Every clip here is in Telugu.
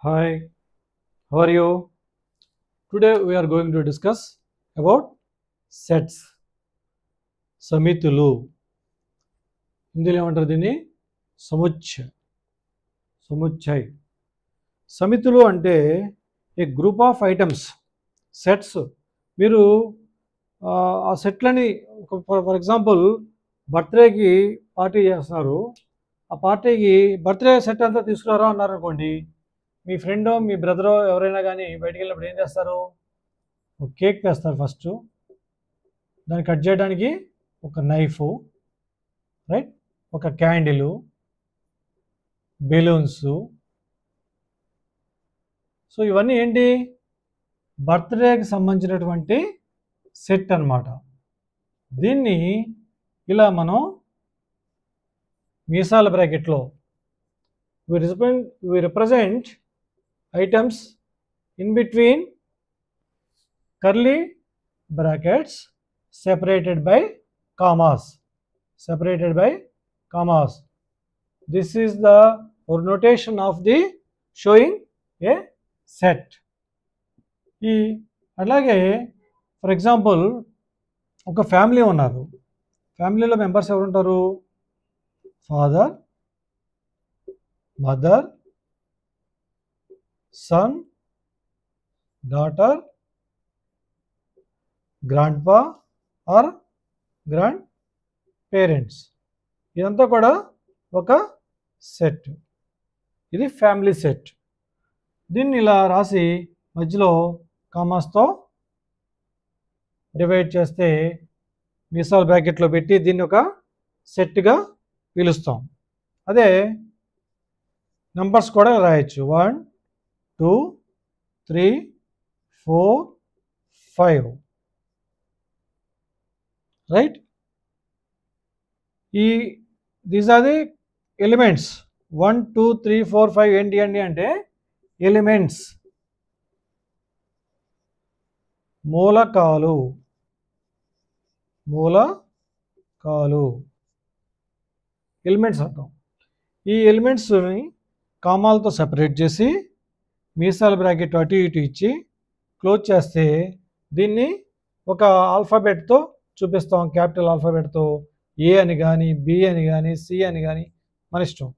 Hi, how are you? Today we are going to discuss about sets. సమితులు హిందీలో ఏమంటారు దీన్ని సముచ్చయ్. సమితులు అంటే ఏ గ్రూప్ ఆఫ్ ఐటమ్స్ సెట్స్. మీరు ఆ సెట్లని ఫర్ ఎగ్జాంపుల్ బర్త్డేకి పార్టీ చేస్తున్నారు. ఆ పార్టీకి బర్త్డే సెట్ అంతా తీసుకురారా అన్నారు అనుకోండి. మీ ఫ్రెండో మీ బ్రదరో ఎవరైనా కానీ బయటికి వెళ్ళినప్పుడు ఏం చేస్తారు? ఒక కేక్ తెస్తారు. ఫస్ట్ దాన్ని కట్ చేయడానికి ఒక నైఫ్, రైట్, ఒక క్యాండిల్, బెలూన్స్. సో ఇవన్నీ ఏంటి? బర్త్డేకి సంబంధించినటువంటి సెట్ అన్నమాట. దీన్ని ఇలా మనం మీసాల బ్రాకెట్లో we represent items in between curly brackets separated by commas. This is the notation of the showing a set. ఈ అలాగే ఫర్ ఎగ్జాంపుల్ ఒక ఫ్యామిలీ ఉన్నారు. ఫ్యామిలీలో మెంబర్స్ ఎవరు ఉంటారు? Father, mother, son, daughter, grandpa or grandparents. ఇదంతా కూడా ఒక సెట్. ఇది ఫ్యామిలీ సెట్. దీన్ని ఇలా రాసి మధ్యలో కామాస్తో డివైడ్ చేస్తే మీసాల బ్రాకెట్లో పెట్టి దీన్ని ఒక సెట్గా పిలుస్తాం. అదే నంబర్స్ కూడా రాయొచ్చు. 1 2 3 4 5, right. These are the elements. 1 2 3 4 5 ఏంటి అంటే ఎలిమెంట్స్, మూలకాలు. ఎలిమెంట్స్ అంటాం. ఈ ఎలిమెంట్స్ని కామాలతో సెపరేట్ చేసి మీసాల బ్రాకెట్ అటు ఇటు ఇచ్చి క్లోజ్ చేస్తే దీన్ని ఒక ఆల్ఫాబెట్తో చూపిస్తాం. క్యాపిటల్ ఆల్ఫాబెట్తో ఏ అని కానీ, బి అని కానీ, సి అని కానీ, మన ఇష్టం.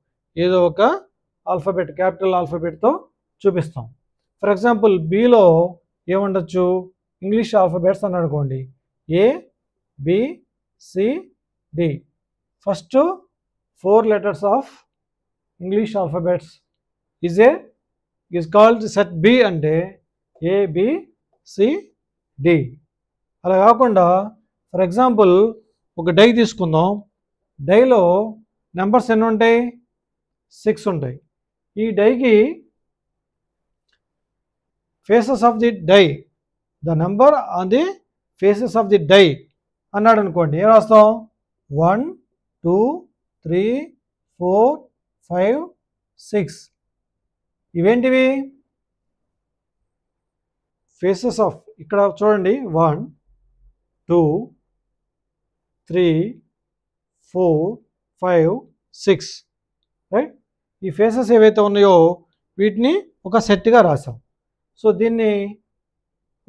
ఏదో ఒక ఆల్ఫాబెట్, క్యాపిటల్ ఆల్ఫాబెట్తో చూపిస్తాం. ఫర్ ఎగ్జాంపుల్ బిలో ఏముండొచ్చు? ఇంగ్లీష్ ఆల్ఫాబెట్స్ అని అనుకోండి. A, B, C, D. First 4 letters of English alphabets is called set B. అంటే ఏ, బి, సి, డి. అలా కాకుండా ఫర్ ఎగ్జాంపుల్ ఒక డై తీసుకుందాం. డైలో నెంబర్స్ ఎన్ని ఉంటాయి? 6 ఉంటాయి. ఈ డైకి faces of the die, the number on the faces of the die అన్నాడు అనుకోండి. ఏం రాస్తాం? 1 2 3 4 5 6. ఇవేంటివి? Faces of. ఇక్కడ చూడండి 1 2 3 4 5 6, రైట్. ఈ ఫేసెస్ ఏవైతే ఉన్నాయో వీటిని ఒక సెట్గా రాసాం. సో దీన్ని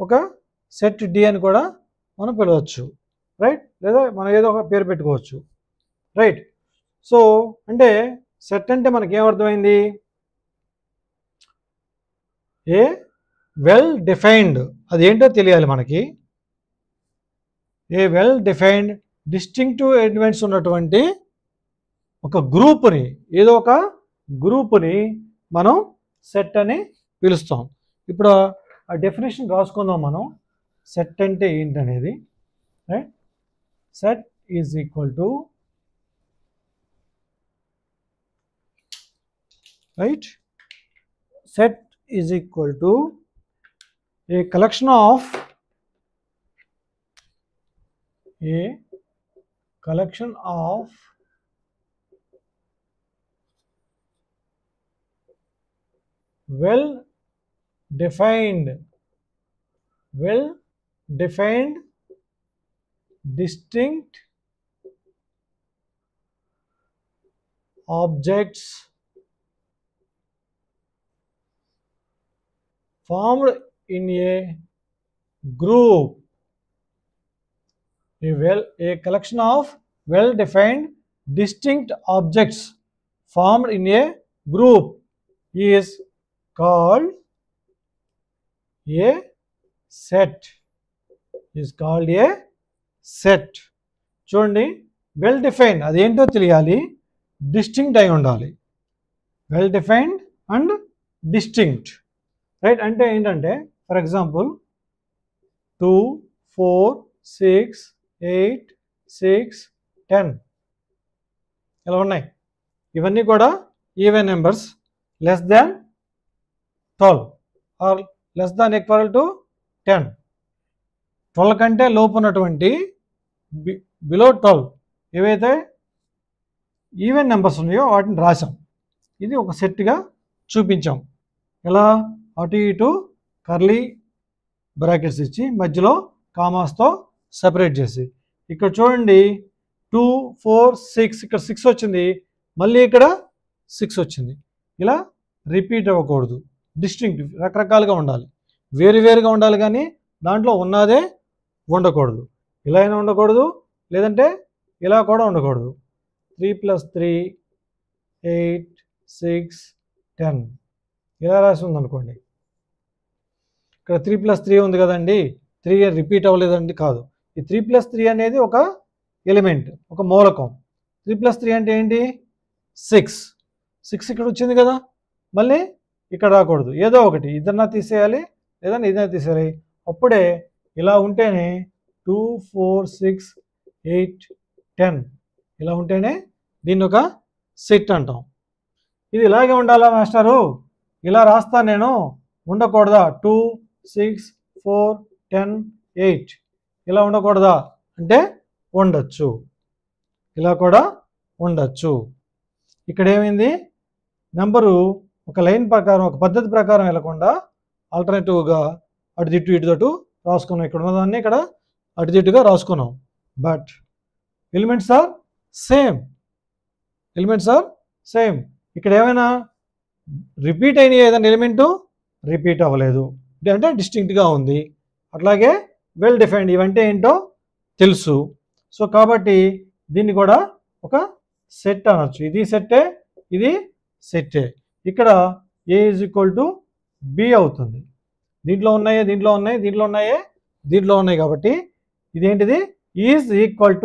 ఒక సెట్ డి అని కూడా మనం పిలవచ్చు, రైట్. లేదా మనం ఏదో ఒక పేరు పెట్టుకోవచ్చు, రైట్. సో అంటే సెట్ అంటే మనకేమర్థమైంది? ఏ వెల్ డిఫైన్డ్, అదేంటో తెలియాలి మనకి. ఏ వెల్ డిఫైన్డ్ డిస్టింక్టివ్ ఎలిమెంట్స్ ఉన్నటువంటి ఒక గ్రూప్ని, ఏదో ఒక గ్రూప్ని మనం సెట్ అని పిలుస్తాం. ఇప్పుడు ఆ డెఫినేషన్ రాసుకుందాం మనం. సెట్ అంటే ఏంటనేది, right. Set is equal to, right, set is equal to A collection of well defined distinct objects formed in a group. A collection of well-defined distinct objects formed in a group is called a set. Is called a set. చూడండి, వెల్ డిఫైన్డ్ అదేంటో తెలియాలి, డిస్టింక్ట్ అయి ఉండాలి. Well defined and distinct, right? అంటే ఏంటంటే ఫర్ ఎగ్జాంపుల్ 2, 4, 6, 8, 6, 10 ఇలా ఉన్నాయి. ఇవన్నీ కూడా even numbers less than 12 or less than equal to 10. 12 కంటే లోపు ఉన్నటువంటి బిలో 12 ఏవైతే ఈవెన్ నెంబర్స్ ఉన్నాయో వాటిని రాసాం. ఇది ఒక సెట్గా చూపించాం. ఎలా? అటు ఇటు కర్లీ బ్రాకెట్స్ ఇచ్చి మధ్యలో కామాస్తో సెపరేట్ చేసి. ఇక్కడ చూడండి 2, 4, 6 ఇక్కడ 6 వచ్చింది, మళ్ళీ ఇక్కడ 6 వచ్చింది. ఇలా రిపీట్ అవ్వకూడదు, డిస్టింక్ట్ రకరకాలుగా ఉండాలి, వేరువేరుగా ఉండాలి, కానీ దాంట్లో ఉన్నదే ఉండకూడదు. ఇలా అయినా ఉండకూడదు, లేదంటే ఇలా కూడా ఉండకూడదు. 3 + 3 8 6 10 ఇలా రాసి ఉందనుకోండి. ఇక్కడ 3 + 3 ఉంది కదండి, 3 రిపీట్ అవ్వలేదండి, కాదు. ఈ 3 + 3 అనేది ఒక ఎలిమెంట్, ఒక మూలకం. 3 + 3 అంటే ఏంటి? 6. 6 ఇక్కడ వచ్చింది కదా, మళ్ళీ ఇక్కడ రాకూడదు, ఏదో ఒకటి ఇదన్నా తీసేయాలి, లేదా ఇదన్నా తీసేయాలి. అప్పుడే ఇలా ఉంటేనే 2, 4, 6, 8, 10 ఇలా ఉంటేనే దీన్ని ఒక సెట్ అంటాం. ఇది ఇలాగే ఉండాలా మాస్టరు, ఇలా రాస్తా నేను, ఉండకూడదా? 2, 6, 4, 10, 8 ఇలా ఉండకూడదా అంటే ఉండొచ్చు, ఇలా కూడా ఉండొచ్చు. ఇక్కడ ఏమైంది? నెంబరు ఒక లైన్ ప్రకారం, ఒక పద్ధతి ప్రకారం వెళ్ళకుండా ఆల్టర్నేటివ్గా అటు దిట్టు ఇటు తట్టు రాసుకున్నాం. ఇక్కడ ఉన్నదాన్ని ఇక్కడ అటు దిట్టుగా రాసుకున్నాం. But elements are same, elements are same. ఇక్కడ ఏమైనా రిపీట్ అయినాయి, ఏదైనా ఎలిమెంటు రిపీట్ అవ్వలేదు అంటే డిస్టింక్ట్గా ఉంది. అట్లాగే వెల్ డిఫైన్డ్, ఇవంటే ఏంటో తెలుసు. సో కాబట్టి దీన్ని కూడా ఒక సెట్ అనొచ్చు. ఇది సెట్టే, ఇది సెట్టే. ఇక్కడ A = B అవుతుంది. దీంట్లో ఉన్నాయే, దీంట్లో ఉన్నాయి, దీంట్లో ఉన్నాయే, దీంట్లో ఉన్నాయి. కాబట్టి ఇదేంటిది? ఈజ్ ఈక్వల్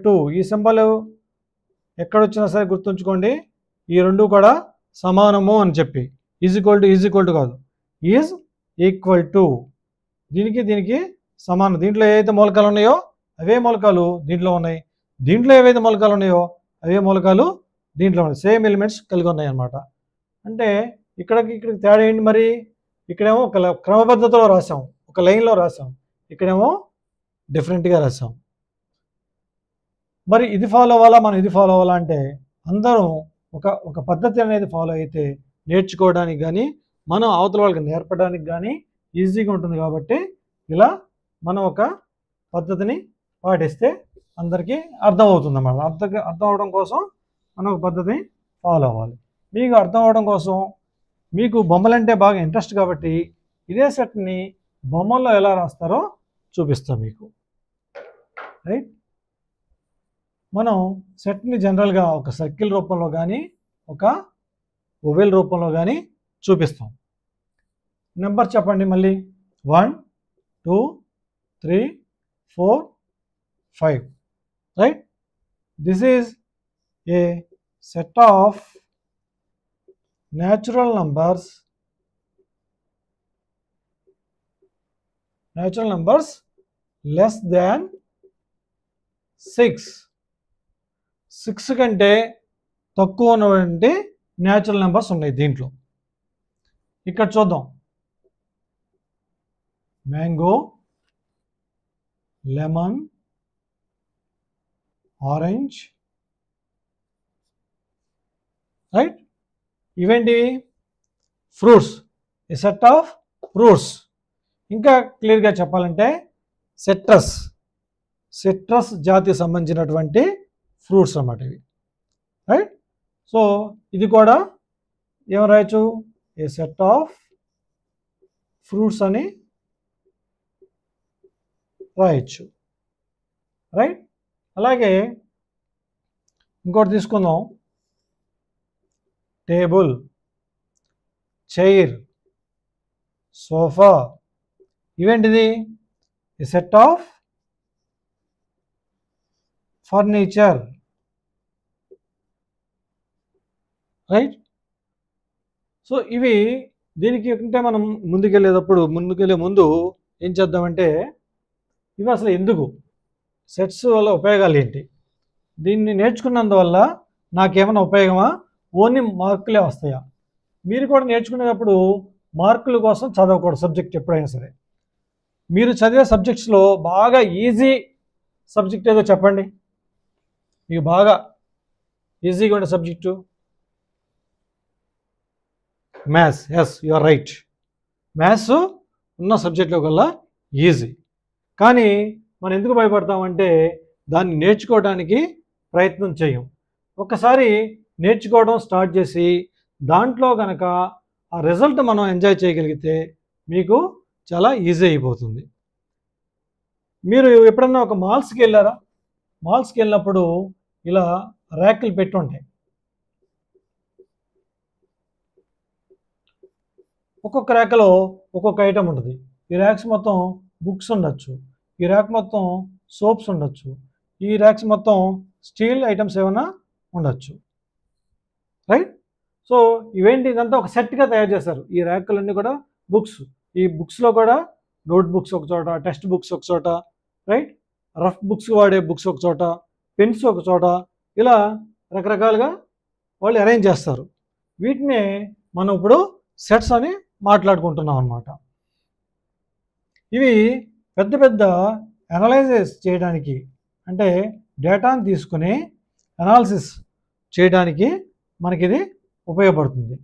టు ఈ సింబల్ ఎక్కడొచ్చినా సరే గుర్తుంచుకోండి, ఈ రెండు కూడా సమానము అని చెప్పి. ఈజ్ ఈక్వల్ టు కాదు, ఈజ్ ఈక్వల్ టు దీనికి దీనికి సమానం. దీంట్లో ఏవైతే మూలకాలు ఉన్నాయో అవే మూలకాలు దీంట్లో ఉన్నాయి, దీంట్లో ఏవైతే మూలకాలు ఉన్నాయో అవే మూలకాలు దీంట్లో ఉన్నాయి. సేమ్ ఎలిమెంట్స్ కలిగి ఉన్నాయి అన్నమాట. అంటే ఇక్కడికి తేడా ఏంటి మరి? ఇక్కడేమో ఒక క్రమపద్ధతిలో రాసాం, ఒక లైన్లో రాసాం, ఇక్కడేమో డిఫరెంట్గా రాసాం. మరి ఇది ఫాలో అవ్వాలా, మనం ఇది ఫాలో అవ్వాలా అంటే అందరం ఒక పద్ధతి అనేది ఫాలో అయితే నేర్చుకోవడానికి కానీ మనం అవతల వాళ్ళకి నేర్పడానికి కానీ ఈజీగా ఉంటుంది. కాబట్టి ఇలా మనం ఒక పద్ధతిని పాటిస్తే అందరికీ అర్థమవుతుంది అన్నమాట. అర్థం అవడం కోసం మనం ఒక పద్ధతిని ఫాలో అవ్వాలి. మీకు అర్థం అవడం కోసం మీకు బొమ్మలంటే బాగా ఇంట్రెస్ట్ కాబట్టి ఇదే సెట్ని బొమ్మల్లో ఎలా రాస్తారో చూపిస్తాం మీకు, రైట్? మనం సెట్ని జనరల్గా ఒక సర్కిల్ రూపంలో కానీ ఒక ఓవెల్ రూపంలో కానీ చూపిస్తాం. నెంబర్ చెప్పండి మళ్ళీ. 1, 2, 3, 4, 5, right? This is a set of natural numbers less than 6. 6 కంటే తక్కువ ఉన్నటువంటి న్యాచురల్ నెంబర్స్ ఉన్నాయి దీంట్లో. ఇక్కడ చూద్దాం. Mango, lemon, orange, right? ఇవేంటివి? Fruits, a set of fruits. ఇంకా క్లియర్గా చెప్పాలంటే సిట్రస్ జాతికి సంబంధించినటువంటి ఫ్రూట్స్ అన్నమాట ఇవి, రైట్? సో ఇది కూడా ఏం రాయొచ్చు, ఏ సెట్ ఆఫ్ ఫ్రూట్స్ అని రాయొచ్చు. రైట్. అలాగే ఇంకోటి తీసుకుందాం, టేబుల్, చైర్, సోఫా. ఇవేంటిది, a set of furniture. Right. So ఇవి దీనికి అంటే మనం ముందుకెళ్ళే ముందు ఏం చేద్దామంటే, ఇవి అసలు ఎందుకు, సెట్స్ వల్ల ఉపయోగాలు ఏంటి, దీన్ని నేర్చుకున్నందువల్ల నాకేమైనా ఉపయోగమా, ఓన్లీ మార్కులే వస్తాయా? మీరు కూడా నేర్చుకునేటప్పుడు మార్కుల కోసం చదవకూడదు సబ్జెక్ట్ ఎప్పుడైనా సరే. మీరు చదివే సబ్జెక్ట్స్లో బాగా ఈజీ సబ్జెక్ట్ ఏదో చెప్పండి, మీకు బాగా ఈజీగా ఉండే subject. Maths. Yes, you are right. Maths ఉన్న సబ్జెక్ట్లో కల్లా ఈజీ. కానీ మనం ఎందుకు భయపడతామంటే దాన్ని నేర్చుకోవడానికి ప్రయత్నం చేయం. ఒక్కసారి నేర్చుకోవడం స్టార్ట్ చేసి దాంట్లో కనుక ఆ రిజల్ట్ మనం ఎంజాయ్ చేయగలిగితే మీకు చాలా ఈజీ అయిపోతుంది. మీరు ఎప్పుడన్నా ఒక మాల్స్కి వెళ్ళారా? మాల్స్కి వెళ్ళినప్పుడు ఇలా ర్యాకులు పెట్టి ఉంటాయి. ఒక్కొక్క ర్యాక్లో ఒక్కొక్క ఐటమ్ ఉంటుంది. ఈ ర్యాక్స్ మొత్తం బుక్స్ ఉండొచ్చు, ఈ ర్యాక్ మొత్తం సోప్స్ ఉండొచ్చు, ఈ ర్యాక్స్ మొత్తం స్టీల్ ఐటమ్స్ ఏమైనా ఉండొచ్చు. రైట్. సో ఇవేంటి, ఇదంతా ఒక సెట్గా తయారు చేశారు. ఈ ర్యాకులన్నీ కూడా బుక్స్, ఈ బుక్స్లో కూడా నోట్ బుక్స్ ఒక చోట, టెక్స్ట్ బుక్స్ ఒక చోట, రైట్, రఫ్ బుక్స్ వాడే బుక్స్ ఒక చోట, పెన్స్ ఒక చోట, ఇలా రకరకాలుగా వాళ్ళు అరేంజ్ చేస్తారు. వీటినే మనం ఇప్పుడు సెట్స్ అని మాట్లాడుకుంటున్నాం అన్నమాట. ఇవి పెద్ద పెద్ద అనాలైసిస్ చేయడానికి, అంటే డేటాను తీసుకుని అనాలిసిస్ చేయడానికి మనకి ఇది ఉపయోగపడుతుంది.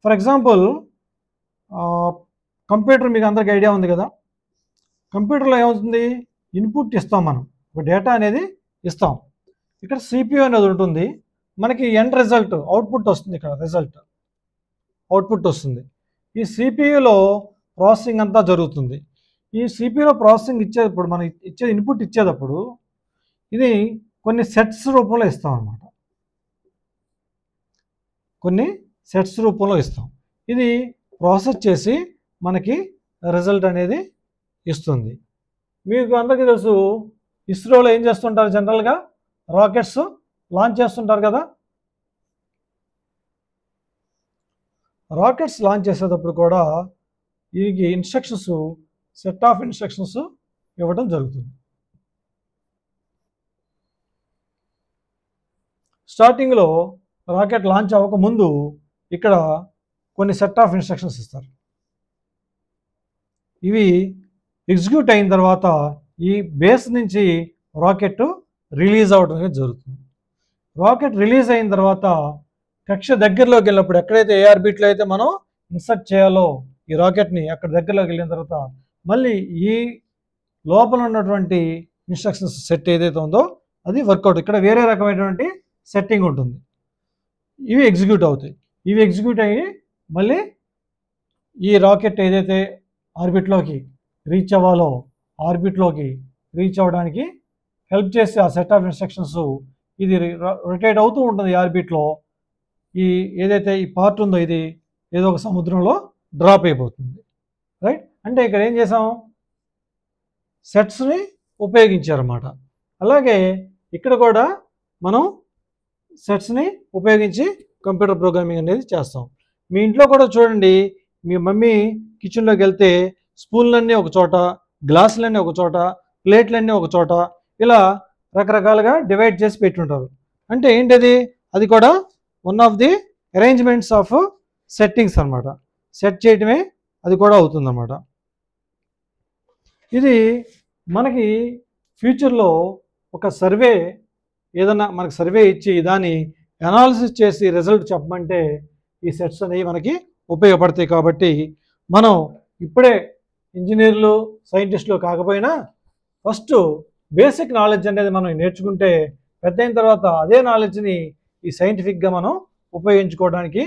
ఫర్ ఎగ్జాంపుల్, కంప్యూటర్ మీకు అందరికి ఐడియా ఉంది కదా. కంప్యూటర్లో ఏమవుతుంది, ఇన్పుట్ ఇస్తాం, మనం ఒక డేటా అనేది ఇస్తాం. ఇక్కడ సిపియు అనేది ఉంటుంది, మనకి ఎండ్ రిజల్ట్ అవుట్పుట్ వస్తుంది. ఇక్కడ రిజల్ట్ అవుట్పుట్ వస్తుంది. ఈ సిపియులో ప్రాసెసింగ్ అంతా జరుగుతుంది. ఈ సిపియులో ప్రాసెసింగ్ ఇచ్చేటప్పుడు, మనం ఇచ్చే ఇన్పుట్ ఇచ్చేటప్పుడు ఇది కొన్ని సెట్స్ రూపంలో ఇస్తాం అన్నమాట. కొన్ని సెట్స్ రూపంలో ఇస్తాం. ఇది ప్రాసెస్ చేసి మనకి రిజల్ట్ అనేది ఇస్తుంది. మీకు అందరికీ తెలుసు, ఇస్రోలో ఏం చేస్తుంటారు, జనరల్గా రాకెట్స్ లాంచ్ చేస్తుంటారు కదా. రాకెట్స్ లాంచ్ చేసేటప్పుడు కూడా వీరికి ఇన్స్ట్రక్షన్స్, సెట్ ఆఫ్ ఇన్స్ట్రక్షన్స్ ఇవ్వడం జరుగుతుంది. స్టార్టింగ్లో రాకెట్ లాంచ్ అవ్వకముందు ఇక్కడ కొన్ని సెట్ ఆఫ్ ఇన్స్ట్రక్షన్స్ ఇస్తారు. ఇవి ఎగ్జిక్యూట్ అయిన తర్వాత ఈ బేస్ నుంచి రాకెట్ రిలీజ్ అవ్వడం అనేది జరుగుతుంది. రాకెట్ రిలీజ్ అయిన తర్వాత కక్ష దగ్గరలోకి వెళ్ళినప్పుడు, ఎక్కడైతే ఏ ఆర్బిట్లో అయితే మనం ఇన్సర్ట్ చేయాలో ఈ రాకెట్ని, అక్కడ దగ్గరలోకి వెళ్ళిన తర్వాత మళ్ళీ ఈ లోపల ఉన్నటువంటి ఇన్స్ట్రక్షన్స్ సెట్ ఏదైతే ఉందో అది వర్కౌట్. ఇక్కడ వేరే రకమైనటువంటి సెట్టింగ్ ఉంటుంది. ఇవి ఎగ్జిక్యూట్ అవుతాయి. ఇవి ఎగ్జిక్యూట్ అయ్యి మళ్ళీ ఈ రాకెట్ ఏదైతే ఆర్బిట్లోకి రీచ్ అవ్వాలో ఆర్బిట్లోకి రీచ్ అవ్వడానికి హెల్ప్ చేసే ఆ సెట్ ఆఫ్ ఇన్స్ట్రక్షన్స్ ఇది రొటేట్ అవుతూ ఉంటుంది ఈ ఆర్బిట్లో. ఈ ఏదైతే ఈ పార్ట్ ఉందో ఇది ఏదో ఒక సముద్రంలో డ్రాప్ అయిపోతుంది. రైట్. అంటే ఇక్కడ ఏం చేసాం, సెట్స్ని ఉపయోగించారన్నమాట. అలాగే ఇక్కడ కూడా మనం సెట్స్ని ఉపయోగించి కంప్యూటర్ ప్రోగ్రామింగ్ అనేది చేస్తాం. మీ ఇంట్లో కూడా చూడండి, మీ మమ్మీ కిచెన్లోకి వెళ్తే స్పూన్లన్నీ ఒక చోట, గ్లాసులన్నీ ఒక చోట, ప్లేట్లన్నీ ఒక చోట, ఇలా రకరకాలుగా డివైడ్ చేసి పెట్టుంటారు. అంటే ఏంటది, అది కూడా one of the arrangements of settings అన్నమాట. సెట్ చేయటమే అది కూడా అవుతుందన్నమాట. ఇది మనకి ఫ్యూచర్లో ఒక సర్వే, ఏదన్నా మనకు సర్వే ఇచ్చి దాన్ని అనాలిసిస్ చేసి రిజల్ట్ చెప్పమంటే ఈ సెట్స్ అనేవి మనకి ఉపయోగపడతాయి. కాబట్టి మనం ఇప్పుడే ఇంజనీర్లు, సైంటిస్టులు కాకపోయినా ఫస్ట్ బేసిక్ నాలెడ్జ్ అనేది మనం నేర్చుకుంటే పెద్ద అయిన తర్వాత అదే నాలెడ్జ్ని ఈ సైంటిఫిక్గా మనం ఉపయోగించుకోవడానికి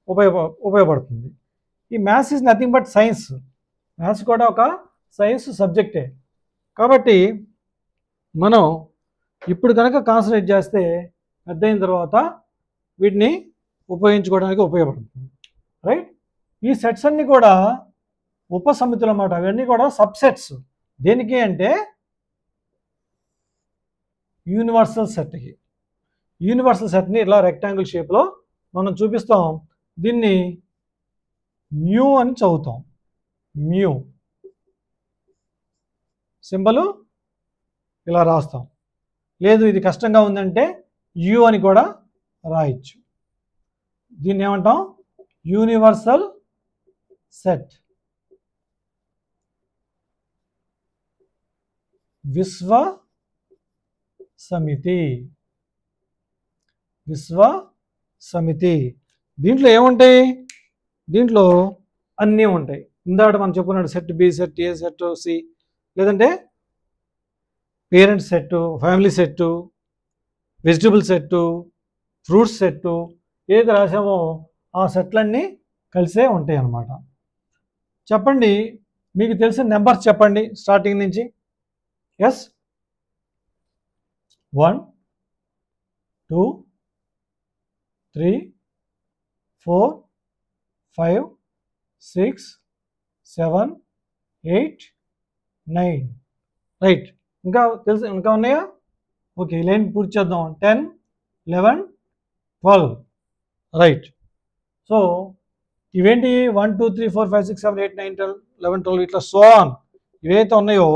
ఉపయోగపడుతుంది. ఈ maths is nothing but science. Maths కూడా ఒక సైన్స్ సబ్జెక్టే. కాబట్టి మనం ఇప్పుడు కనుక కాన్సన్ట్రేట్ చేస్తే పెద్ద అయిన తర్వాత వీటిని ఉపయోగించుకోవడానికి ఉపయోగపడుతుంది. రైట్? ఈ సెట్స్ అన్నీ కూడా ఉపసమితులు అన్నమాట. అవన్నీ కూడా సబ్సెట్స్. దేనికి అంటే యూనివర్సల్ సెట్కి. యూనివర్సల్ సెట్ని ఇలా రెక్టాంగిల్ షేప్లో మనం చూపిస్తాం. దీన్ని మ్యూ అని చదువుతాం. మ్యూ సింబలు ఇలా రాస్తాం. లేదు ఇది కష్టంగా ఉందంటే యూ అని కూడా రాయొచ్చు. దీన్ని ఏమంటాం? Universal set. విశ్వ సమితి. విశ్వ సమితి. దీంట్లో ఏముంటాయి? దీంట్లో అన్నీ ఉంటాయి. ఇందాక మనం చెప్పుకున్నాడు set B, set A, set C, లేదంటే parent set, family set, vegetable set, fruits set, ఏది రాసామో ఆ సెట్లన్నీ కలిసే ఉంటాయి అన్నమాట. చెప్పండి, మీకు తెలిసిన నెంబర్స్ చెప్పండి స్టార్టింగ్ నుంచి. ఎస్, 1 2 3 4 5 6 7 8 9. రైట్. ఇంకా తెలుసు, ఇంకా ఉన్నాయా? ఓకే, ఈ లైన్ పూర్తి చేద్దాం. 10 11 12. రైట్. సో ఇవేంటి? 1 2 3 4 5 6 7 8 9 10 11 12 ఇట్లా సో ఆన్. ఇవైతే ఉన్నాయో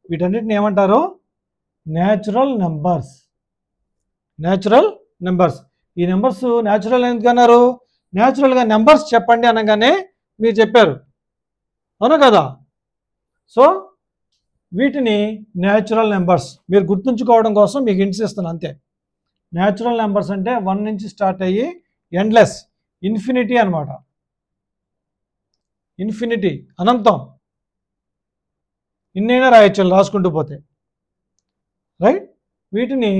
వీటన్నిటిని ఏమంటారు? Natural numbers. Natural numbers. ఈ నెంబర్స్ న్యాచురల్ ఎందుకన్నారు? న్యాచురల్గా నెంబర్స్ చెప్పండి అనగానే మీరు చెప్పారు, అవునా కదా? సో వీటిని న్యాచురల్ నెంబర్స్ మీరు గుర్తుంచుకోవడం కోసం మీకు హింట్స్ ఇస్తాను అంతే. న్యాచురల్ నెంబర్స్ అంటే 1 నుంచి స్టార్ట్ అయ్యి ఎండ్లెస్, ఇన్ఫినిటీ అనమాట. ఇన్ఫినిటీ, అనంతం. ఇన్నైనా రాయొచ్చు రాసుకుంటూ పోతే. రైట్? వీటిని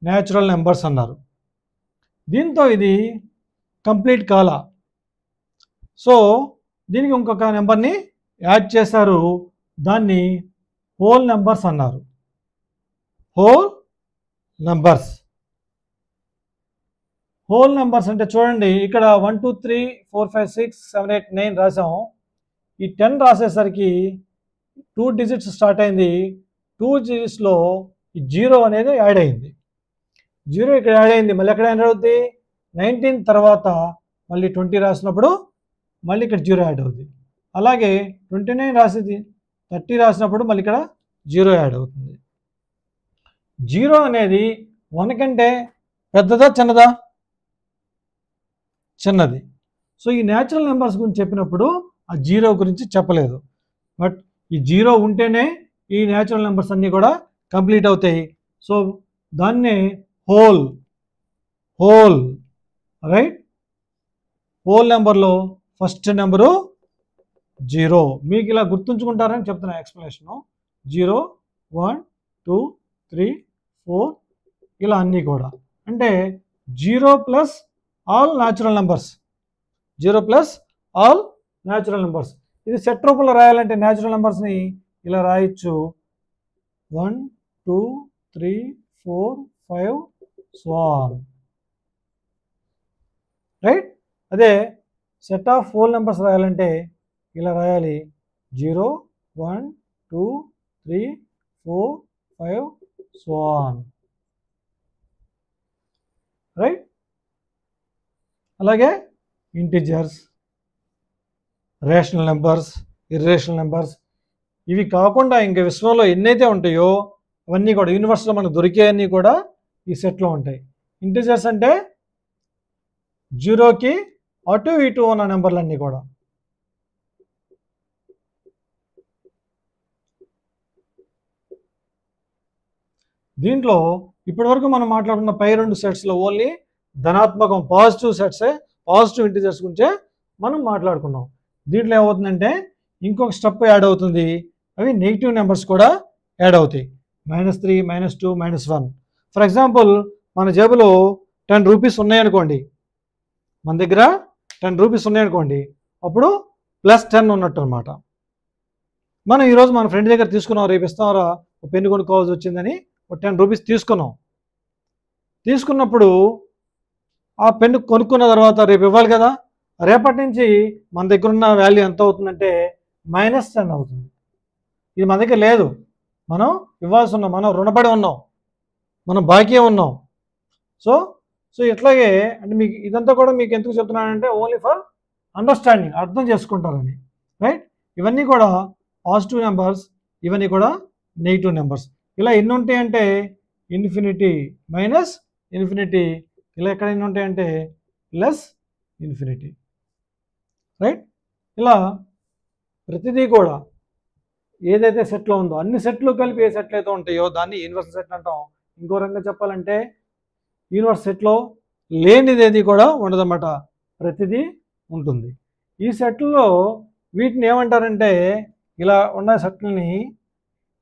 న్యాచురల్ నెంబర్స్ అన్నారు. దీంతో ఇది కంప్లీట్ కాల. సో దీనికి ఇంకొక నెంబర్ని యాడ్ చేశారు. దాన్ని హోల్ నెంబర్స్ అన్నారు. Whole numbers. హోల్ నెంబర్స్ అంటే చూడండి, ఇక్కడ 1 2 3 4 5 6 7 8 9 రాసాం. ఈ 10 రాసేసరికి 2 డిజిట్స్ స్టార్ట్ అయింది. 2 డిజిట్స్లో ఈ 0 అనేది యాడ్ అయింది. 0 ఇక్కడ యాడ్ అయింది. మళ్ళీ ఎక్కడ యాడ్ అవుద్ది? 19 తర్వాత మళ్ళీ 20 రాసినప్పుడు మళ్ళీ ఇక్కడ 0 యాడ్ అవుతుంది. అలాగే 29 రాసేది 30 రాసినప్పుడు మళ్ళీ ఇక్కడ 0 యాడ్ అవుతుంది. 0 అనేది 1 కంటే పెద్దదా చిన్నదా? చిన్నది. సో ఈ న్యాచురల్ నెంబర్స్ గురించి చెప్పినప్పుడు ఆ 0 గురించి చెప్పలేదు. బట్ ఈ 0 ఉంటేనే ఈ న్యాచురల్ నెంబర్స్ అన్నీ కూడా కంప్లీట్ అవుతాయి. సో దాన్నే హోల్. హోల్. రైట్? హోల్ నెంబర్లో ఫస్ట్ నెంబరు 0. మీకు ఇలా గుర్తుంచుకుంటారని చెప్తున్నా ఎక్స్ప్లెనేషను. 0 1 2 3 4 ఇలా అన్నీ కూడా. అంటే 0 plus all natural numbers. 0 plus all natural numbers. ఇది సెట్ రూపంలో రాయాలంటే న్యాచురల్ నెంబర్స్ని ఇలా రాయొచ్చు. 1 2 3 4 5 సో ఆన్. రైట్? అదే సెట్ ఆఫ్ హోల్ నెంబర్స్ రాయాలంటే ఇలా రాయాలి. 0 1 2 3 4 5 సో ఆన్. రైట్? అలాగే integers, rational numbers, irrational numbers, ఇవి కాకుండా ఇంకా విశ్వంలో ఎన్నైతే ఉంటాయో అవన్నీ కూడా యూనివర్స్లో మనకు దొరికేవన్నీ కూడా ఈ సెట్లో ఉంటాయి. ఇంటిజర్స్ అంటే 0కి అటు ఇటు ఉన్న నెంబర్లన్నీ కూడా. దీంట్లో ఇప్పటివరకు మనం మాట్లాడుకున్న పై 2 సెట్స్లో ఓన్లీ ధనాత్మకం పాజిటివ్ సెట్సే, పాజిటివ్ ఇంటిజర్స్ గురించే మనం మాట్లాడుకున్నాం. దీంట్లో ఏమవుతుందంటే ఇంకొక స్టెప్ యాడ్ అవుతుంది. అవి నెగిటివ్ నెంబర్స్ కూడా యాడ్ అవుతాయి. -3 -2 -1. ఫర్ ఎగ్జాంపుల్ మన జేబులో 10 రూపీస్ ఉన్నాయనుకోండి. మన దగ్గర 10 రూపీస్ ఉన్నాయనుకోండి, అప్పుడు +10 ఉన్నట్టు అనమాట. మనం ఈరోజు మన ఫ్రెండ్ దగ్గర తీసుకున్నాం, రేపు ఇస్తామరా ఒక పెన్ను కొనుక్కోవాల్సి వచ్చిందని ఒక 10 రూపీస్ తీసుకున్నాం. తీసుకున్నప్పుడు ఆ పెన్ను కొనుక్కున్న తర్వాత రేపు ఇవ్వాలి కదా, రేపటి నుంచి మన దగ్గర ఉన్న వాల్యూ ఎంత అవుతుందంటే -10 అవుతుంది. ఇది మన దగ్గర లేదు, మనం ఇవ్వాల్సి ఉన్నాం, మనం రుణపడి ఉన్నాం, మనం బాకీ ఉన్నాం. సో ఇట్లాగే అంటే మీకు ఇదంతా కూడా మీకు ఎందుకు చెప్తున్నానంటే ఓన్లీ ఫర్ అండర్స్టాండింగ్, అర్థం చేసుకుంటారని, రైట్. ఇవన్నీ కూడా పాజిటివ్ నెంబర్స్, ఇవన్నీ కూడా నెగిటివ్ నెంబర్స్. ఇలా ఎన్ని ఉంటాయంటే ఇన్ఫినిటీ, -ఇన్ఫినిటీ, ఇలా ఎక్కడ ఎన్ని ఉంటాయంటే +ఇన్ఫినిటీ, రైట్. ఇలా ప్రతిదీ కూడా ఏదైతే సెట్లో ఉందో అన్ని సెట్లు కలిపి ఏ సెట్లు అయితే ఉంటాయో దాన్ని యూనివర్సల్ సెట్ అంటాం. ఇంకో రకంగా చెప్పాలంటే యూనివర్స్ సెట్లో లేనిదేది కూడా ఉండదన్నమాట, ప్రతిదీ ఉంటుంది. ఈ సెట్లో వీటిని ఏమంటారంటే ఇలా ఉన్న సెట్లని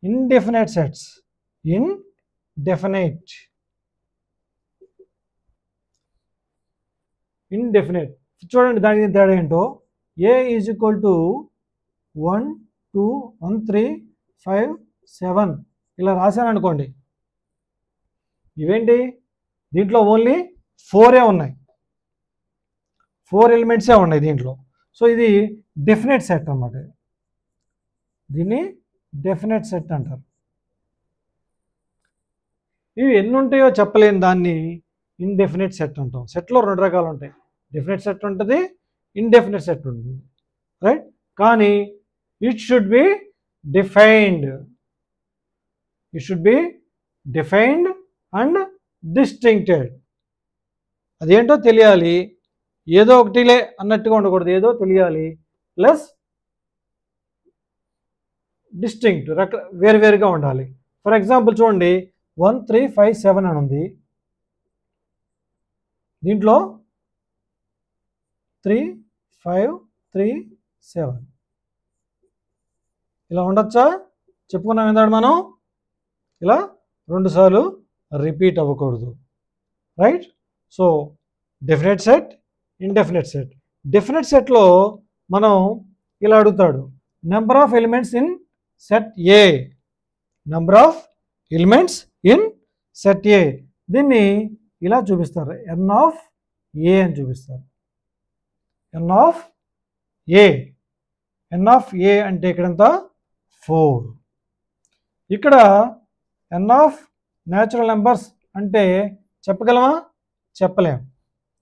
ఇండెఫినైట్ సెట్స్. ఇండెఫినైట్ చూడండి, దానికి తేడా ఏంటో. A = 1 2 1 3 5 7 ఇలా రాశాను అనుకోండి, ఇవేంటి దీంట్లో ఓన్లీ 4 ఉన్నాయి, 4 ఎలిమెంట్సే ఉన్నాయి దీంట్లో. సో ఇది డెఫినెట్ సెట్ అన్నమాట, దీన్ని డెఫినెట్ సెట్ అంటారు. ఇవి ఎన్ని ఉంటాయో చెప్పలేని దాన్ని ఇండెఫినెట్ సెట్ అంటాం. సెట్లో 2 రకాలు ఉంటాయి, డెఫినెట్ సెట్ ఉంటుంది, ఇండెఫినెట్ సెట్ ఉంటుంది, రైట్. కానీ it should be defined, and distincted. అదేంటో తెలియాలి, ఏదో ఒకటిలే అన్నట్టుగా ఉండకూడదు, ఏదో తెలియాలి, ప్లస్ డిస్టింక్ట్, వేరువేరుగా ఉండాలి. ఫర్ ఎగ్జాంపుల్ చూడండి, 1 3 5 7 అని ఉంది, దీంట్లో 3 5 3 7 ఇలా ఉండొచ్చా? చెప్పుకున్నాం ఏంటంటే మనం ఇలా 2 సార్లు రిపీట్ అవ్వకూడదు, right. So definite set, indefinite set. Definite సెట్లో మనం ఇలా అడుగుతాడు, number of elements in set A, number of elements in set A. దీన్ని ఇలా చూపిస్తారు, n(a) అని చూపిస్తారు. n(a) అంటే ఇక్కడంతా 4. ఇక్కడ n ఆఫ్ న్యాచురల్ నెంబర్స్ అంటే చెప్పగలమా? చెప్పలేం,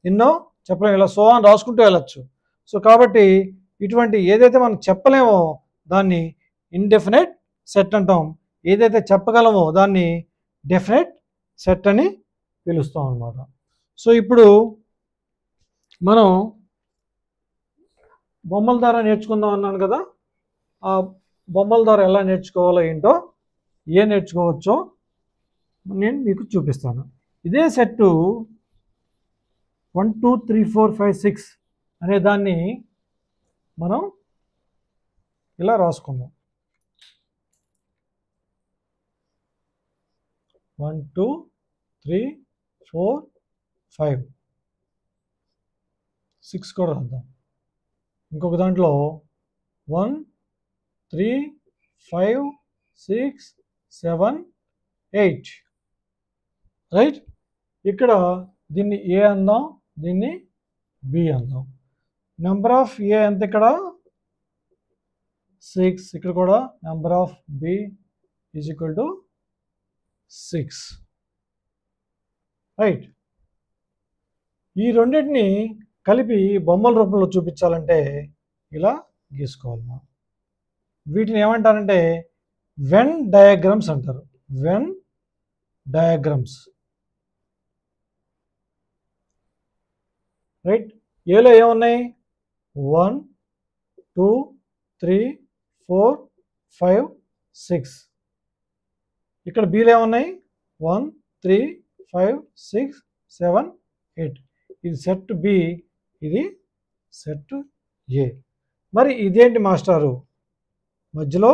ఎన్నో చెప్పలేము, ఇలా సో అని రాసుకుంటూ వెళ్ళచ్చు. సో కాబట్టి ఇటువంటి ఏదైతే మనం చెప్పలేమో దాన్ని ఇండెఫినెట్ సెట్ అంటాం, ఏదైతే చెప్పగలమో దాన్ని డెఫినెట్ సెట్ అని పిలుస్తాం అన్నమాట. సో ఇప్పుడు మనం బొమ్మల ద్వారా నేర్చుకుందాం అన్నాను కదా, ఆ బొమ్మల ద్వారా ఎలా నేర్చుకోవాలో ఏంటో, ఏ నేర్చుకోవచ్చో నేను మీకు చూపిస్తాను. ఇదే సెట్టు 1 2 3 4 5 6 అనే దాన్ని మనం ఇలా రాసుకుందాం. 1 2 3 4 5 6 కూడా రాద్దాం. ఇంకొక దాంట్లో 1 3 5 6 7 8, రైట్. ఇక్కడ దీన్ని ఏ అందాం, దీన్ని బి అందాం. నెంబర్ ఆఫ్ ఏ ఎంత ఇక్కడ 6, ఇక్కడ కూడా నెంబర్ ఆఫ్ బి = 6, రైట్. ఈ రెండింటిని కలిపి బొమ్మల రూపంలో చూపించాలంటే ఇలా గీసుకోవాలి మనం. వీటిని ఏమంటారంటే వెన్ డయాగ్రామ్స్ అంటారు, వెన్ డయాగ్రామ్స్, రైట్. ఏలో ఏమున్నాయి 1 2 3 4 5 6, ఇక్కడ బీలో ఏమున్నాయి 1 3 5 6 7 8. ఇది సెట్ బి, ఇది సెట్ ఏ. మరి ఇదేంటి మాస్టారు, మధ్యలో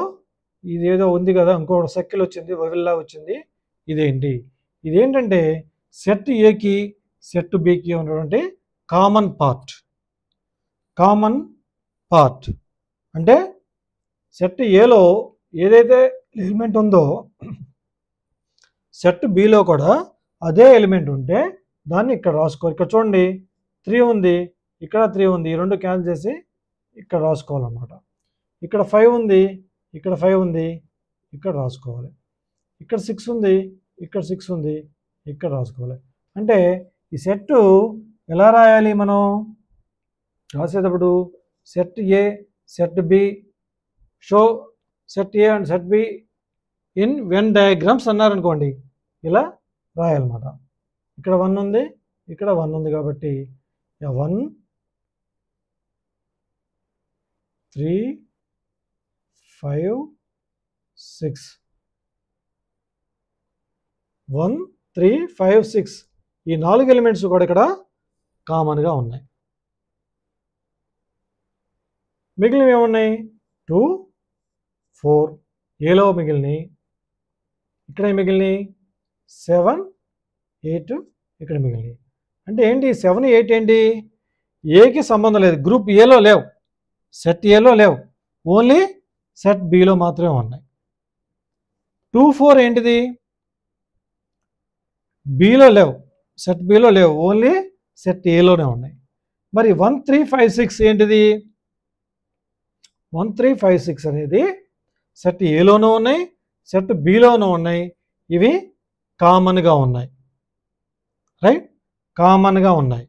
ఇదేదో ఉంది కదా, ఇంకొక సర్కిల్ వచ్చింది, వవిల్లా వచ్చింది, ఇదేంటి? ఇదేంటంటే సెట్ ఏకి సెట్ బికి ఉన్నటువంటి కామన్ పార్ట్ అంటే సెట్ ఏలో ఏదైతే ఎలిమెంట్ ఉందో సెట్ బిలో కూడా అదే ఎలిమెంట్ ఉంటే దాన్ని ఇక్కడ రాసుకోవాలి. ఇక్కడ చూడండి 3 ఉంది, ఇక్కడ 3 ఉంది, ఈ రెండు క్యాన్సిల్ చేసి ఇక్కడ రాసుకోవాలన్నమాట. ఇక్కడ 5 ఉంది, ఇక్కడ 5 ఉంది, ఇక్కడ రాసుకోవాలి. ఇక్కడ 6 ఉంది, ఇక్కడ 6 ఉంది, ఇక్కడ రాసుకోవాలి. అంటే ఈ సెట్ ఎలా రాయాలి మనం రాసేటప్పుడు set A set B show set A and set B in Venn diagrams అన్నారనుకోండి, ఇలా రాయాలన్నమాట. ఇక్కడ 1 ఉంది, ఇక్కడ 1 ఉంది కాబట్టి 1 3 5 6 1 3 5 6 ఈ 4 ఎలిమెంట్స్ కూడా ఇక్కడ కామన్గా ఉన్నాయి. మిగిలినవి ఏమున్నాయి 2 4 ఏలో మిగిలినవి, ఇక్కడ మిగిలినవి 7 8 ఇక్కడ మిగిలినవి. అంటే ఏంటి 7 8 ఏంటి ఏకి సంబంధం లేదు, గ్రూప్ ఏలో లేవు, సెట్ ఏలో లేవు, ఓన్లీ సెట్ బిలో మాత్రమే ఉన్నాయి. 2 4 ఏంటిది బిలో లేవు, సెట్ బిలో లేవు, ఓన్లీ సెట్ ఏలోనే ఉన్నాయి. మరి 1 3 5 6 ఏంటిది 1 3 5 6 అనేది సెట్ ఏలోనూ ఉన్నాయి, సెట్ బిలోనూ ఉన్నాయి, ఇవి కామన్గా ఉన్నాయి. రైట్, కామన్గా ఉన్నాయి.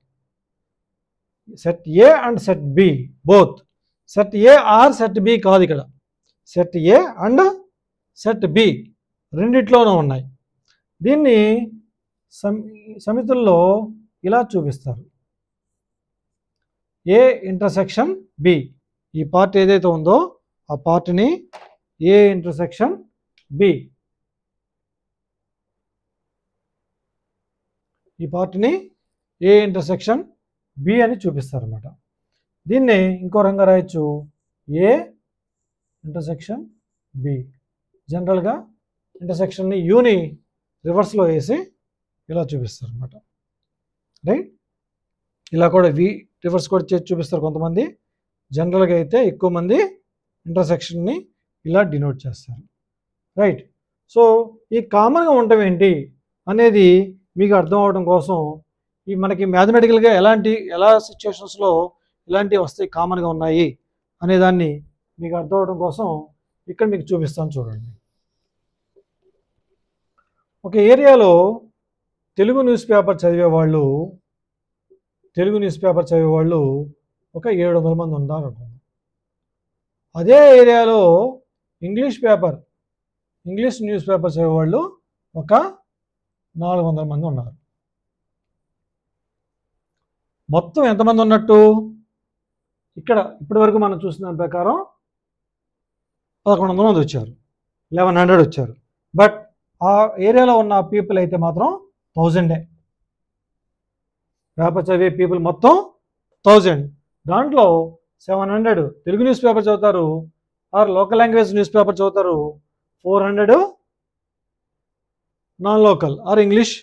Set A and set B both, set A or set B కాదు, ఇక్కడ set A and set B రెండిట్లోనూ ఉన్నాయి. దీన్ని సమితుల్లో ఇలా చూపిస్తారు, ఏ ఇంటర్సెక్షన్ బి. ఈ పార్ట్ ఏదైతే ఉందో ఆ పార్ట్ని ఏ ఇంటర్సెక్షన్ బి, ఈ పార్ట్ని ఏ ఇంటర్సెక్షన్ బి అని చూపిస్తారు అన్నమాట. దీన్ని ఇంకో రంగా రాయొచ్చు ఏ ఇంటర్సెక్షన్ బి. జనరల్గా ఇంటర్సెక్షన్ని యూని రివర్స్లో వేసి ఇలా చూపిస్తారు అన్నమాట. రైట్, ఇలా కూడా వి రివర్స్ కూడా చేసి చూపిస్తారు కొంతమంది. జనరల్గా అయితే ఎక్కువ మంది ఇంటర్సెక్షన్ని ఇలా డినోట్ చేస్తారు. రైట్, సో ఈ కామన్గా ఉండటం ఏంటి అనేది మీకు అర్థం అవడం కోసం ఈ మనకి మ్యాథమెటికల్గా ఎలా సిచ్యువేషన్స్లో ఇలాంటివి వస్తాయి కామన్గా ఉన్నాయి అనేదాన్ని మీకు అర్థం అవడం కోసం ఇక్కడ మీకు చూపిస్తాను చూడండి. ఒక ఏరియాలో తెలుగు న్యూస్ పేపర్ చదివేవాళ్ళు ఒక 700 మంది ఉన్నారు. అదే ఏరియాలో ఇంగ్లీష్ న్యూస్ పేపర్ చదివేవాళ్ళు ఒక 400 మంది ఉన్నారు. మొత్తం ఎంతమంది ఉన్నట్టు ఇక్కడ ఇప్పటి వరకు మనం చూసిన దాని ప్రకారం 1100 మంది వచ్చారు, 1100 వచ్చారు. బట్ ఆ ఏరియాలో ఉన్న పీపుల్ అయితే మాత్రం 1000. పేపర్ చదివే పీపుల్ మొత్తం 1000. దాంట్లో 700 తెలుగు న్యూస్ పేపర్ చదువుతారు or local language newspaper చదువుతారు, 400 non local or English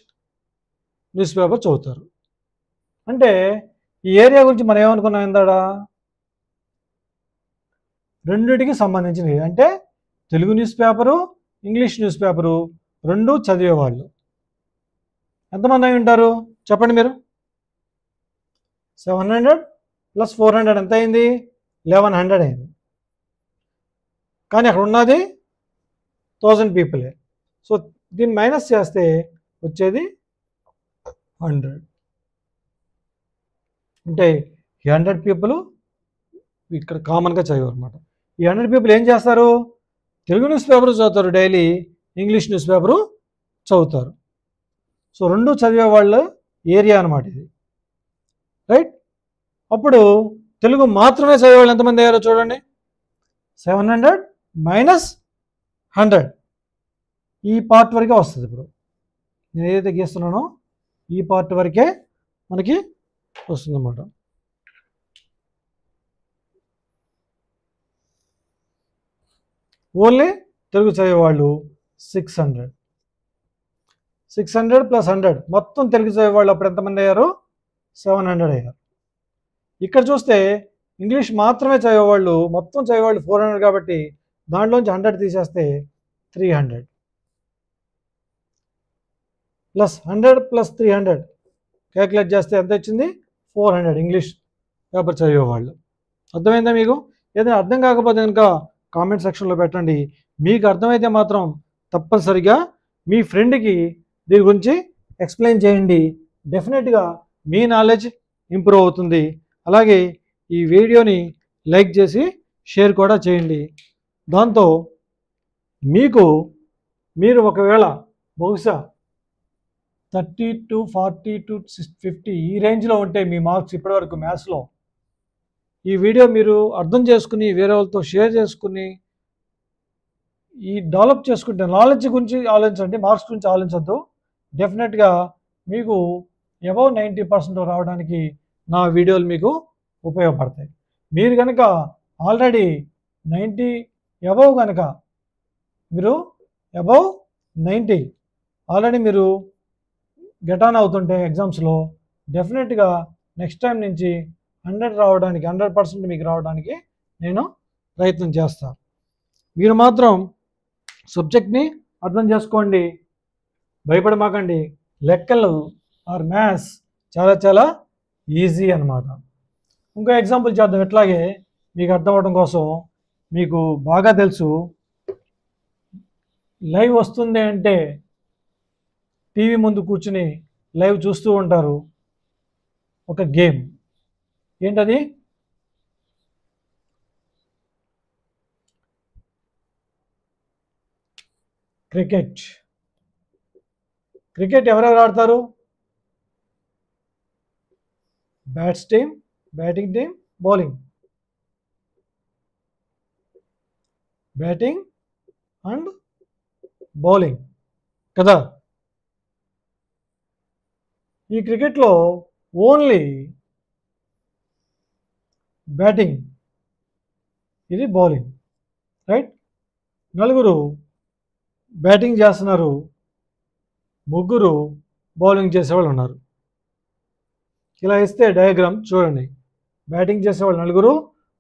newspaper చదువుతారు. అంటే ఈ ఏరియా గురించి మనం ఏమనుకున్నాం ఇందాడా, రెండింటికి సంబంధించినవి. అంటే Telugu news paper English news paper రెండు చదివేవాళ్ళు ఎంతమంది అయి ఉంటారు చెప్పండి మీరు. 700 + 400 ఎంత అయింది 1100 అయింది. కానీ అక్కడ ఉన్నది 1000 పీపులే. సో దీన్ని మైనస్ చేస్తే వచ్చేది 100. అంటే ఈ 100 పీపుల్ ఇక్కడ కామన్గా చదివారు అనమాట. ఈ 100 పీపుల్ ఏం చేస్తారు, తెలుగు న్యూస్ పేపర్ చదువుతారు డైలీ, ఇంగ్లీష్ న్యూస్ పేపరు చదువుతారు. సో రెండు చదివే వాళ్ళ ఏరియా అనమాట ఇది. రైట్, అప్పుడు తెలుగు మాత్రమే చదివేవాళ్ళు ఎంతమంది అయ్యారో చూడండి. 700 - 100 ఈ పార్ట్ వరకే వస్తుంది. ఇప్పుడు నేను ఏదైతే గీస్తున్నానో ఈ పార్ట్ వరకే మనకి వస్తుందన్నమాట. ఓన్లీ తెలుగు చదివేవాళ్ళు 600 + 100 మొత్తం తెలుగు చదివేవాళ్ళు అప్పుడు ఎంతమంది అయ్యారు 700 అయ్యారు. ఇక్కడ చూస్తే ఇంగ్లీష్ మాత్రమే చదివేవాళ్ళు, మొత్తం చదివేవాళ్ళు 400 కాబట్టి దాంట్లోంచి 100 తీసేస్తే 300 ప్లస్ 100 ప్లస్ 300 క్యాలిక్యులేట్ చేస్తే ఎంత వచ్చింది? 400 ఇంగ్లీష్ పేపర్ చదివేవాళ్ళు. అర్థమైందా మీకు? ఏదైనా అర్థం కాకపోతే కనుక కామెంట్ సెక్షన్లో పెట్టండి. మీకు అర్థమైతే మాత్రం తప్పనిసరిగా మీ ఫ్రెండ్కి దీని గురించి ఎక్స్ప్లెయిన్ చేయండి. డెఫినెట్గా మీ నాలెడ్జ్ ఇంప్రూవ్ అవుతుంది. అలాగే ఈ వీడియోని లైక్ చేసి షేర్ కూడా చేయండి. దాంతో మీరు ఒకవేళ బహుశా 30 to 40 to 50 ఈ రేంజ్లో ఉంటే మీ మార్క్స్ ఇప్పటివరకు మ్యాథ్స్లో, ఈ వీడియో మీరు అర్థం చేసుకుని వేరే వాళ్ళతో షేర్ చేసుకుని ఈ డెవలప్ చేసుకుంటే నాలెడ్జ్ గురించి ఆలోచించండి, మార్క్స్ గురించి ఆలోచించద్దు. డెఫినెట్గా మీకు అబౌవ్ 90% రావడానికి నా వీడియోలు మీకు ఉపయోగపడతాయి. మీరు కనుక ఆల్రెడీ 90 అబౌవ్ కనుక మీరు అబౌవ్ 90 ఆల్రెడీ మీరు గెట్ ఆన్ అవుతుంటే ఎగ్జామ్స్లో డెఫినెట్గా నెక్స్ట్ టైం నుంచి 100% మీకు రావడానికి నేను ప్రయత్నం చేస్తాను. మీరు మాత్రం సబ్జెక్ట్ని అర్థం చేసుకోండి, భయపడమాకండి. లెక్కలు ఆర్ మ్యాథ్స్ చాలా చాలా ఈజీ అన్నమాట. ఇంకో ఎగ్జాంపుల్ చేద్దాం. ఎట్లాగే మీకు అర్థం అవడం కోసం, మీకు బాగా తెలుసు లైవ్ వస్తుంది అంటే టీవీ ముందు కూర్చుని లైవ్ చూస్తూ ఉంటారు. ఒక గేమ్ ఏంటది? క్రికెట్. క్రికెట్ ఎవరెవరు ఆడతారు? Bats team, batting team, bowling. Batting and bowling కదా. ఈ క్రికెట్లో ఓన్లీ బ్యాటింగ్, ఇది బౌలింగ్, రైట్? నలుగురు బ్యాటింగ్ చేస్తున్నారు, ముగ్గురు బౌలింగ్ చేసేవాళ్ళు ఉన్నారు. ఇలా ఇస్తే డయాగ్రామ్ చూడండి. బ్యాటింగ్ చేసేవాళ్ళు నలుగురు,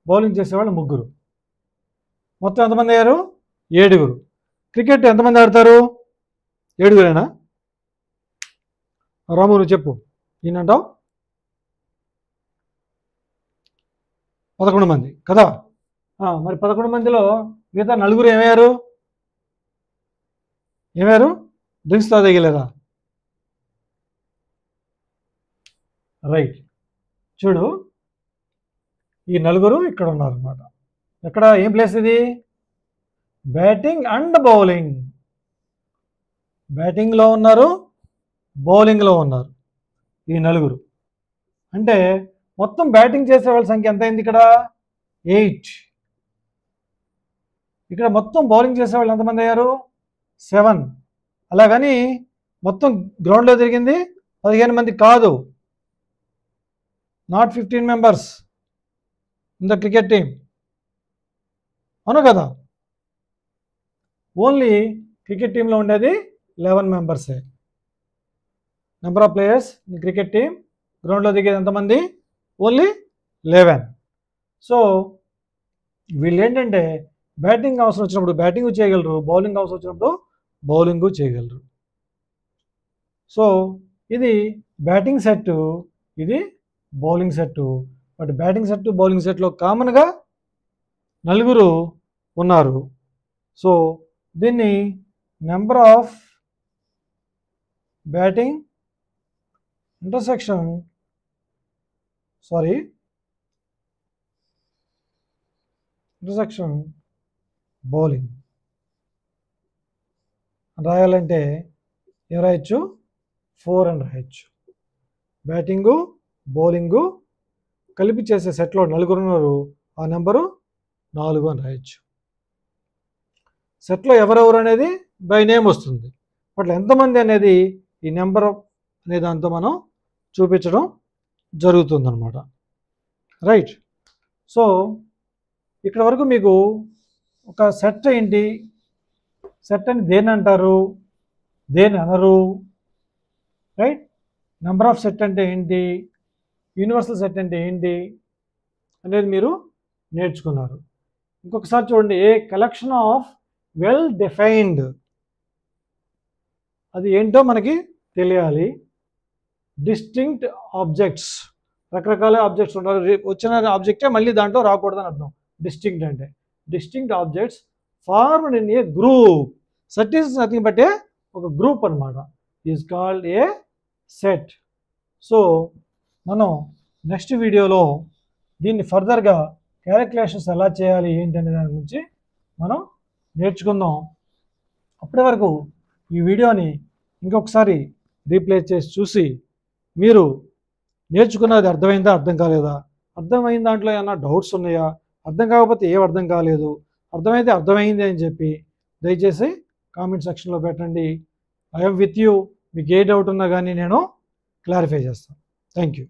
బౌలింగ్ చేసేవాళ్ళు ముగ్గురు. మొత్తం ఎంతమంది అయ్యారు? 7. క్రికెట్ ఎంతమంది ఆడతారు? 7 రాము నువ్వు చెప్పు. ఏంటంటావు? 11 మంది కదా. మరి 11 మందిలో మిగతా నలుగురు ఏమయ్యారు? డ్రింక్స్ తాగలేదా? రైట్. చూడు, ఈ నలుగురు ఇక్కడ ఉన్నారు అన్నమాట. ఎక్కడ, ఏం ప్లేస్ ఇది? Batting and bowling. బ్యాటింగ్లో ఉన్నారు, బౌలింగ్లో ఉన్నారు ఈ నలుగురు. అంటే మొత్తం బ్యాటింగ్ చేసే వాళ్ళ సంఖ్య ఎంత అయింది? ఇక్కడ 8. ఇక్కడ మొత్తం బౌలింగ్ చేసే వాళ్ళు ఎంతమంది అయ్యారు? 7. అలాగని మొత్తం గ్రౌండ్లో తిరిగింది 15 మంది కాదు. Not 15 members in the cricket team, అవును కదా. ఓన్లీ క్రికెట్ టీంలో ఉండేది 11 మెంబర్సే. Number of players in cricket team, గ్రౌండ్లో దిగేది ఎంతమంది? ఓన్లీ 11. సో వీళ్ళు ఏంటంటే బ్యాటింగ్ అవసరం వచ్చినప్పుడు బ్యాటింగ్ చేయగలరు, బౌలింగ్ అవసరం వచ్చినప్పుడు బౌలింగ్ చేయగలరు. సో ఇది బ్యాటింగ్ సెట్, ఇది bowling set. But batting set, bowling సెట్లో కామన్గా నలుగురు ఉన్నారు. సో దీన్ని number of batting intersection bowling రాయాలంటే ఏం రాయొచ్చు? 4 అని రాయొచ్చు. బ్యాటింగు బౌలింగు కలిపి చేసే సెట్లో నలుగురు ఉన్నారు, ఆ నెంబరు 4 అని రాయొచ్చు. సెట్లో ఎవరెవరు అనేది బై నేమ్ వస్తుంది. అట్లా ఎంతమంది అనేది ఈ నెంబర్ అనే దాంతో మనం చూపించడం జరుగుతుందన్నమాట. రైట్. సో ఇక్కడ వరకు మీకు ఒక సెట్ ఏంటి, సెట్ అని దేని అంటారు, దేని అనరు, రైట్? నెంబర్ ఆఫ్ సెట్ అంటే ఏంటి, యూనివర్సల్ సెట్ అంటే ఏంటి, అనేది మీరు నేర్చుకున్నారు. ఇంకొకసారి చూడండి, ఏ కలెక్షన్ ఆఫ్ వెల్ డిఫైన్డ్, అది ఏంటో మనకి తెలియాలి. డిస్టింక్ట్ ఆబ్జెక్ట్స్, రకరకాల ఆబ్జెక్ట్స్ ఉంటారు. వచ్చిన ఆబ్జెక్టే మళ్ళీ దాంట్లో రాకూడదని అర్థం. డిస్టింక్ట్ అంటే distinct objects formed in a group. Set is nothing but a ఒక గ్రూప్ అనమాట. Is called a set. So మనం నెక్స్ట్ వీడియోలో దీన్ని ఫర్దర్గా క్యాలిక్యులేషన్స్ ఎలా చేయాలి ఏంటి అనే దాని గురించి మనం నేర్చుకుందాం. అప్పటి వరకు ఈ వీడియోని ఇంకొకసారి రీప్లే చేసి చూసి మీరు నేర్చుకున్నది అర్థమైందా అర్థం కాలేదా, అర్థమైన దాంట్లో ఏమైనా డౌట్స్ ఉన్నాయా, అర్థం కాకపోతే ఏం అర్థం కాలేదు, అర్థమైతే అర్థమైంది అని చెప్పి దయచేసి కామెంట్ సెక్షన్లో పెట్టండి. I'm with you. మీకు ఏ డౌట్ ఉన్నా కానీ నేను క్లారిఫై చేస్తాను. Thank you.